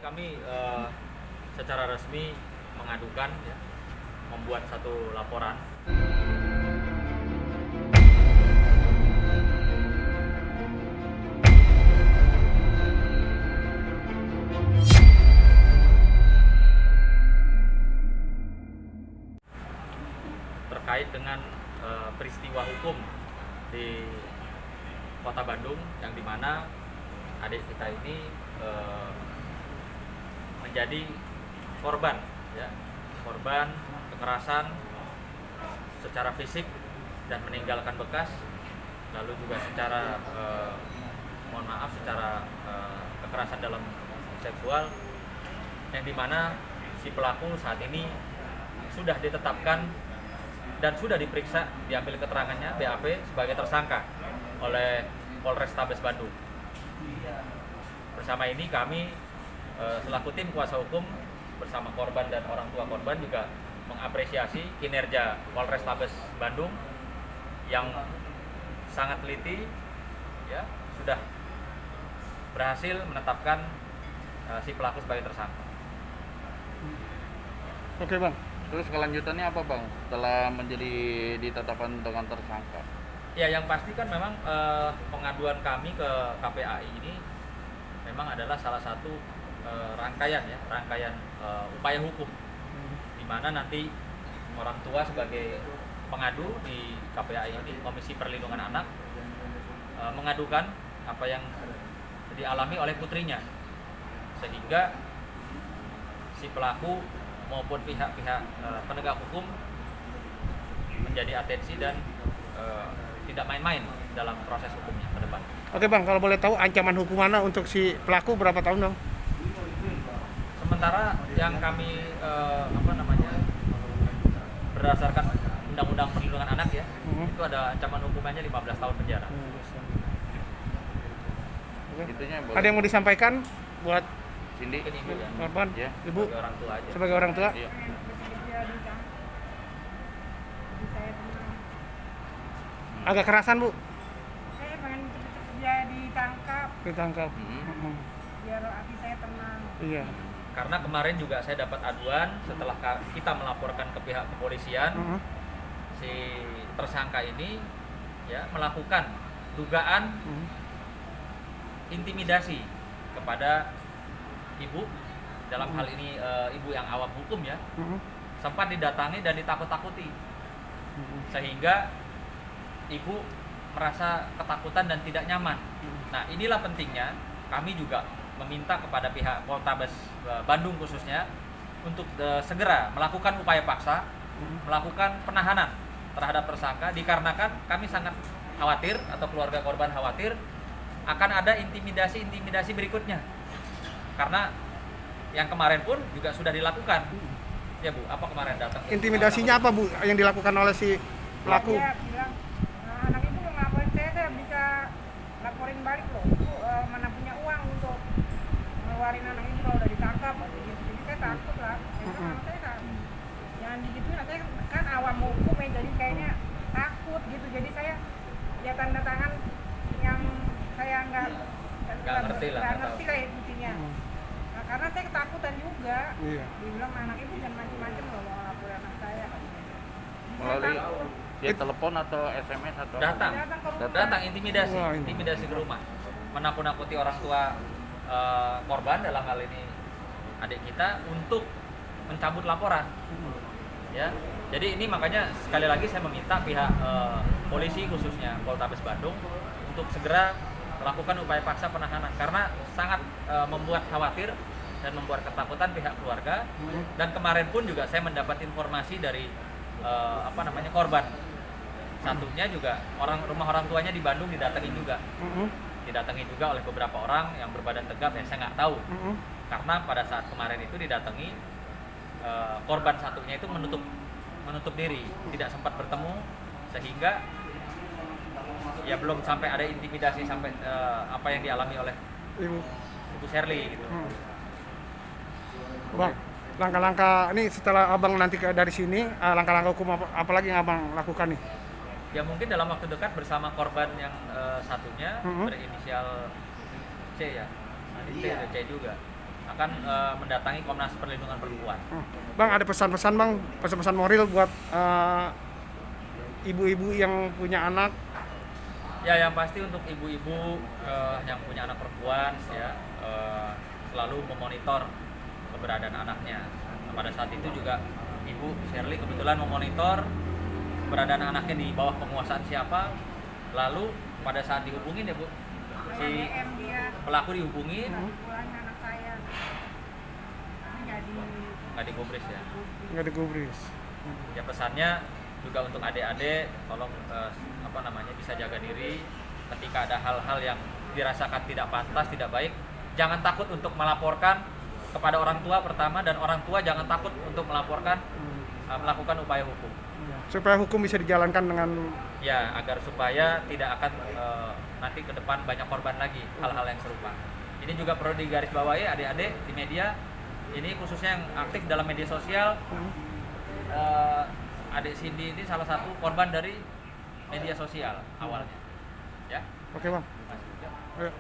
kami secara resmi mengadukan ya, membuat satu laporan. Terkait dengan peristiwa hukum di Kota Bandung yang dimana adik kita ini menjadi korban kekerasan secara fisik dan meninggalkan bekas, lalu juga secara kekerasan dalam seksual, yang dimana si pelaku saat ini sudah ditetapkan dan sudah diperiksa, diambil keterangannya BAP sebagai tersangka oleh Polrestabes Bandung. Bersama ini kami selaku tim kuasa hukum bersama korban dan orang tua korban juga mengapresiasi kinerja Polrestabes Bandung yang sangat teliti, ya, sudah berhasil menetapkan si pelaku sebagai tersangka. Oke bang. Terus kelanjutannya apa bang setelah menjadi ditetapkan dengan tersangka? Ya, yang pasti kan memang pengaduan kami ke KPAI ini memang adalah salah satu rangkaian upaya hukum, di mana nanti orang tua sebagai pengadu di KPAI ini, Komisi Perlindungan Anak, mengadukan apa yang dialami oleh putrinya, sehingga si pelaku maupun pihak-pihak penegak hukum menjadi atensi dan tidak main-main dalam proses hukumnya ke depan. Oke bang, kalau boleh tahu ancaman hukumannya untuk si pelaku berapa tahun dong? Sementara yang kami berdasarkan Undang-Undang Perlindungan Anak ya, itu ada ancaman hukumannya 15 tahun penjara. Itunya Ada yang mau disampaikan buat Cindy? korban, Ya. ibu, Sebagai orang tua aja. sebagai orang tua? Iya. Agak kerasan bu, Saya pengen cepet-cepet dia ditangkap ditangkap. biar hati saya tenang. Iya. Karena kemarin juga saya dapat aduan setelah kita melaporkan ke pihak kepolisian, si tersangka ini ya melakukan dugaan intimidasi kepada ibu, dalam hal ini ibu yang awam hukum ya, sempat didatangi dan ditakut-takuti, sehingga ibu merasa ketakutan dan tidak nyaman. Nah, inilah pentingnya kami juga meminta kepada pihak Polrestabes Bandung khususnya untuk segera melakukan upaya paksa, melakukan penahanan terhadap tersangka, dikarenakan kami sangat khawatir atau keluarga korban khawatir akan ada intimidasi berikutnya. Karena yang kemarin pun juga sudah dilakukan. Ya Bu, apa kemarin datang? Intimidasinya apa bu yang dilakukan oleh si pelaku? Dia bilang, anak ibu mau ngapain saya bisa laporin balik loh. Ibu mana punya uang untuk ngeluarin anak ibu kalau udah ditangkap. Gitu. Jadi saya takut lah. Saya bilang, anak saya kan jangan digituin. Saya kan awam hukum ya, jadi kayaknya takut gitu. Jadi saya ya tanda tangan yang saya nggak ngerti lah ya intinya. Nah, karena saya ketakutan juga. Iya. Dibilang anak ibu jangan macam-macam loh mau laporin anak saya. Melalui dia telepon atau SMS atau Datang intimidasi, Wah, intimidasi ke rumah, menakut-nakuti orang tua korban, dalam hal ini adik kita, untuk mencabut laporan. Ya, jadi ini makanya sekali lagi saya meminta pihak polisi khususnya Polrestabes Bandung untuk segera melakukan upaya paksa penahanan, karena sangat membuat khawatir dan membuat ketakutan pihak keluarga. Dan kemarin pun juga saya mendapat informasi dari korban satunya juga, rumah orang tuanya di Bandung didatangi juga oleh beberapa orang yang berbadan tegap, ya saya nggak tahu. Karena pada saat kemarin itu didatangi, korban satunya itu menutup diri, tidak sempat bertemu, sehingga ya belum sampai ada intimidasi sampai apa yang dialami oleh Ibu Shirley gitu. Bang, langkah-langkah ini setelah abang nanti dari sini, langkah-langkah hukum apa lagi yang abang lakukan nih? Ya mungkin dalam waktu dekat bersama korban yang satunya berinisial C ya, C juga. akan mendatangi Komnas Perlindungan Perempuan. Bang, ada pesan-pesan bang, pesan-pesan moral buat ibu-ibu yang punya anak. Ya, yang pasti untuk ibu-ibu yang punya anak perempuan ya selalu memonitor keberadaan anaknya. Nah, pada saat itu juga Ibu Shirley kebetulan memonitor keberadaan anaknya di bawah penguasaan siapa. Lalu pada saat dihubungin ya Bu, si DM dia pelaku dihubungin, pulangnya anak saya tapi jadi nggak digubris ya. Nggak digubris. Ya pesannya juga untuk adik-adik, tolong bisa jaga diri ketika ada hal-hal yang dirasakan tidak pantas, tidak baik. Jangan takut untuk melaporkan kepada orang tua pertama, dan orang tua jangan takut untuk melaporkan, melakukan upaya hukum. Supaya hukum bisa dijalankan dengan Ya, agar supaya tidak akan nanti ke depan banyak korban lagi hal-hal yang serupa. Ini juga perlu digarisbawahi adik-adik di media, ini khususnya yang aktif dalam media sosial. Adik Cindy ini salah satu korban dari media sosial awalnya. Ya. Oke bang. Terima kasih. Ayo.